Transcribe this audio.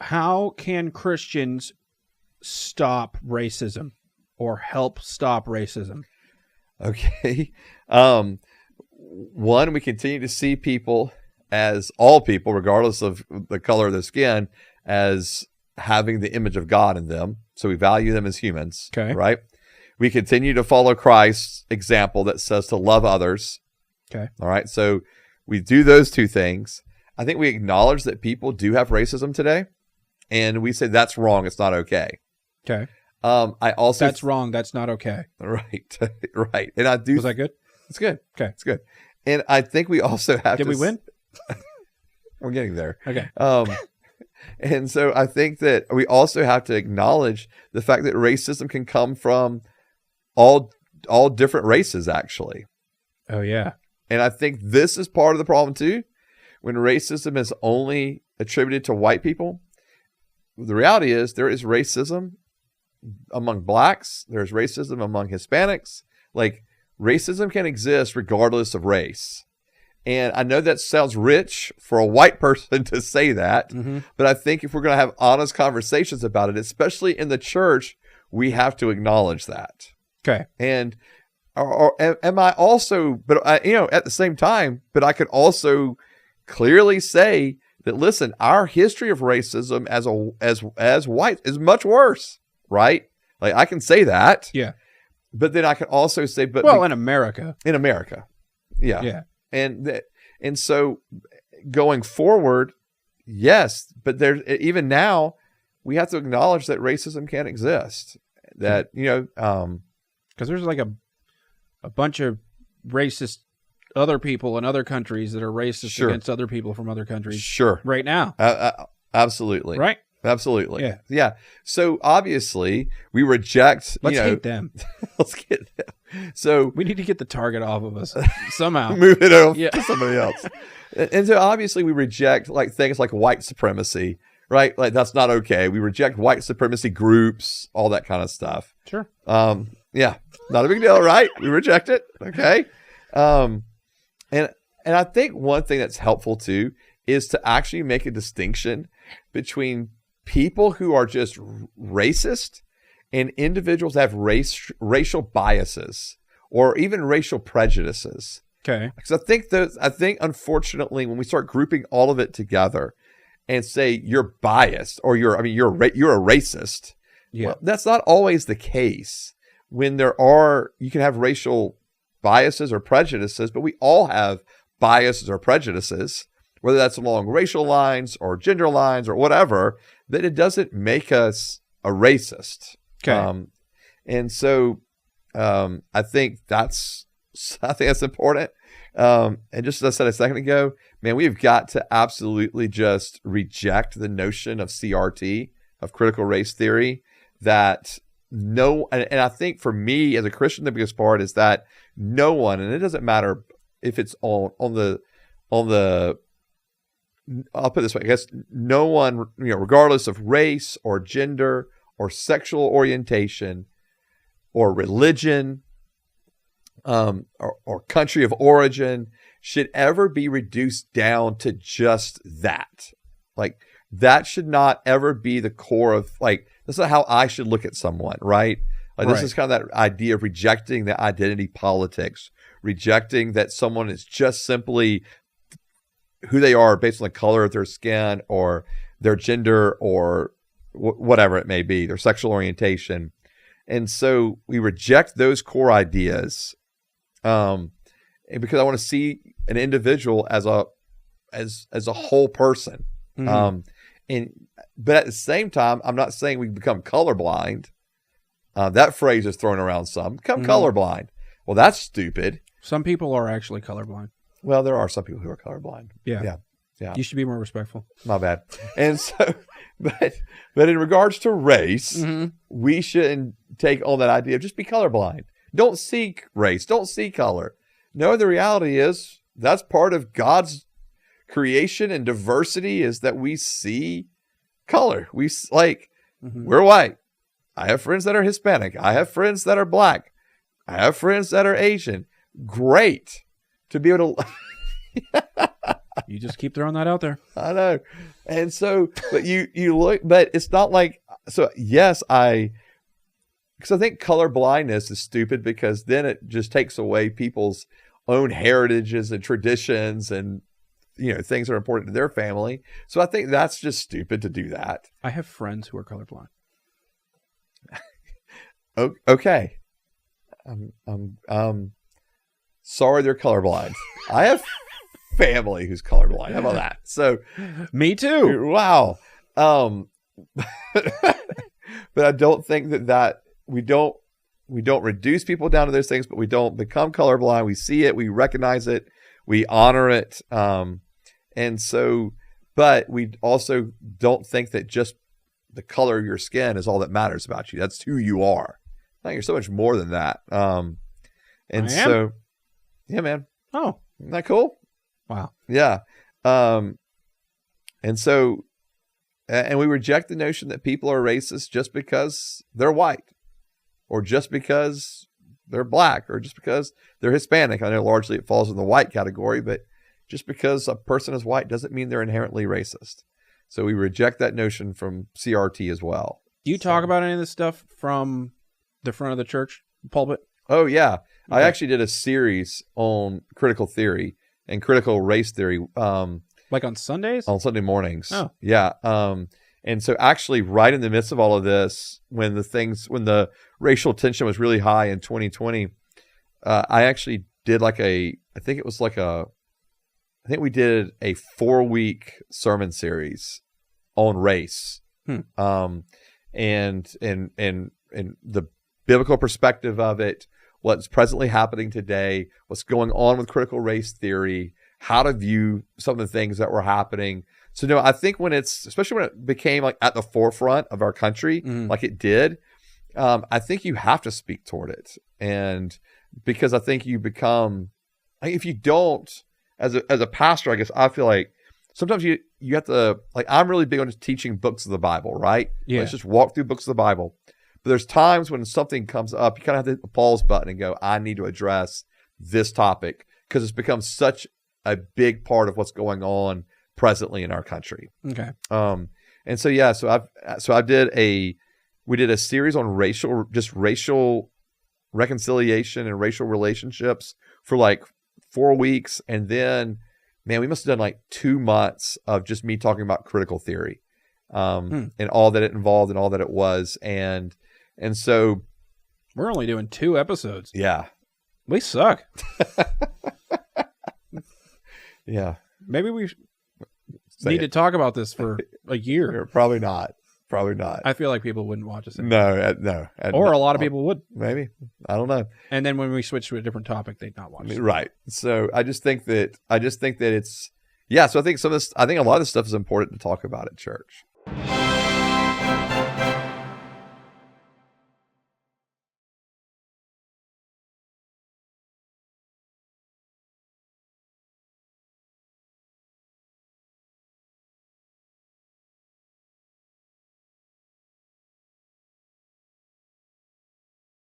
how can Christians stop racism or help stop racism? Okay. One, we continue to see people as all people, regardless of the color of their skin, as having the image of God in them. So we value them as humans, Okay. right? We continue to follow Christ's example that says to love others. Okay. All right. So we do those two things. I think we acknowledge that people do have racism today, and we say that's wrong. It's not okay. Okay. I also That's wrong. That's not okay. right, right. And I do. Was that good? It's good. Okay. It's good. And I think we also have Did to. we win? We're getting there. Okay. And so I think that we also have to acknowledge the fact that racism can come from all different races, actually. Oh, yeah. And I think this is part of the problem too. When racism is only attributed to white people, the reality is there is racism among blacks. There's racism among Hispanics. Like, racism can exist regardless of race. And I know that sounds rich for a white person to say that, but I think if we're going to have honest conversations about it, especially in the church, we have to acknowledge that. Okay. And am I also, but I, at the same time, but I could also clearly say that, listen, our history of racism as white is much worse, right? Like, I can say that. Yeah. But then I can also say, but in America. In America. Yeah. Yeah. And so going forward, yes, but there, even now, we have to acknowledge that racism can exist. That, because there's like a bunch of racist other people in other countries that are racist Sure. against other people from other countries. Sure. Right now. Absolutely. Right? Absolutely. Yeah. Yeah. So obviously we reject, Let's hate them. Let's get them. So We need to get the target off of us somehow. move it over Yeah. to somebody else. And so obviously we reject like things like white supremacy, right? Like, that's not okay. We reject white supremacy groups, all that kind of stuff. Sure. Yeah, not a big deal, right? We reject it. Okay. And I think one thing that's helpful too is to actually make a distinction between people who are just racist and individuals that have racial biases or even racial prejudices. Okay. Because I think unfortunately when we start grouping all of it together and say you're biased or you're a racist, Yeah. well, that's not always the case. When you can have racial biases or prejudices, but we all have biases or prejudices, whether that's along racial lines or gender lines or whatever, that it doesn't make us a racist. Okay. And so I think that's important. And just as I said a second ago, man, we've got to absolutely just reject the notion of CRT, of critical race theory, and I think for me as a Christian, the biggest part is that no one, and it doesn't matter if it's on the, I'll put it this way, I guess no one, regardless of race or gender or sexual orientation or religion, or country of origin should ever be reduced down to just that. Like, that should not ever be the core of, like, that's not how I should look at someone, right? Like, this is kind of that idea of rejecting the identity politics, rejecting that someone is just simply who they are based on the color of their skin or their gender or whatever it may be, their sexual orientation. And so we reject those core ideas, and because I want to see an individual as a whole person. But at the same time, I'm not saying we become colorblind. That phrase is thrown around some. Become colorblind. Well, that's stupid. Some people are actually colorblind. Well, there are some people who are colorblind. Yeah. Yeah. You should be more respectful. My bad. And so, but in regards to race, we shouldn't take on that idea of just be colorblind. Don't seek race. Don't see color. No, the reality is that's part of God's creation and diversity is that we see color. We're white. I have friends that are Hispanic. I have friends that are black. I have friends that are Asian. Great to be able to You just keep throwing that out there. I know. And so, but you look, but it's not like, so yes, because I think color blindness is stupid because then it just takes away people's own heritages and traditions and, things that are important to their family. So I think that's just stupid to do that. I have friends who are colorblind. Okay. I'm sorry they're colorblind. I have family who's colorblind. How about that? So me too. Wow. But I don't think that we don't reduce people down to those things, but we don't become colorblind. We see it, we recognize it, we honor it. And so, but we also don't think that just the color of your skin is all that matters about you. That's who you are. I think you're so much more than that. And so, yeah, man. Oh, isn't that cool? Wow. Yeah. And so, and we reject the notion that people are racist just because they're white or just because they're black or just because they're Hispanic. I know largely it falls in the white category, but just because a person is white doesn't mean they're inherently racist. So we reject that notion from CRT as well. Do you talk about any of this stuff from the front of the church pulpit? Oh, yeah. Okay. I actually did a series on critical theory and critical race theory. Like on Sundays? On Sunday mornings. Oh. Yeah. And so actually right in the midst of all of this, when the racial tension was really high in 2020, I actually did I think we did a 4-week sermon series on race. And the biblical perspective of it, what's presently happening today, what's going on with critical race theory, how to view some of the things that were happening. So no, I think especially when it became at the forefront of our country, like it did, I think you have to speak toward it. And because I think you become, if you don't, as a pastor, I guess I feel like sometimes you have to, I'm really big on just teaching books of the Bible, right? Yeah. Let's just walk through books of the Bible. But there's times when something comes up, you kind of have to hit the pause button and go, I need to address this topic because it's become such a big part of what's going on presently in our country. Okay. And so, yeah, we did a series on racial reconciliation and racial relationships for 4 weeks. And then, man, we must have done 2 months of just me talking about critical theory, and all that it involved and all that it was. And so we're only doing 2 episodes. Yeah. We suck. Yeah. Maybe we need to talk about this for a year. Probably not. I feel like people wouldn't watch us. No. Or a lot of people would. Maybe. I don't know. And then when we switch to a different topic, they'd not watch us. Right. So I just think that it's, yeah. So I think a lot of this stuff is important to talk about at church.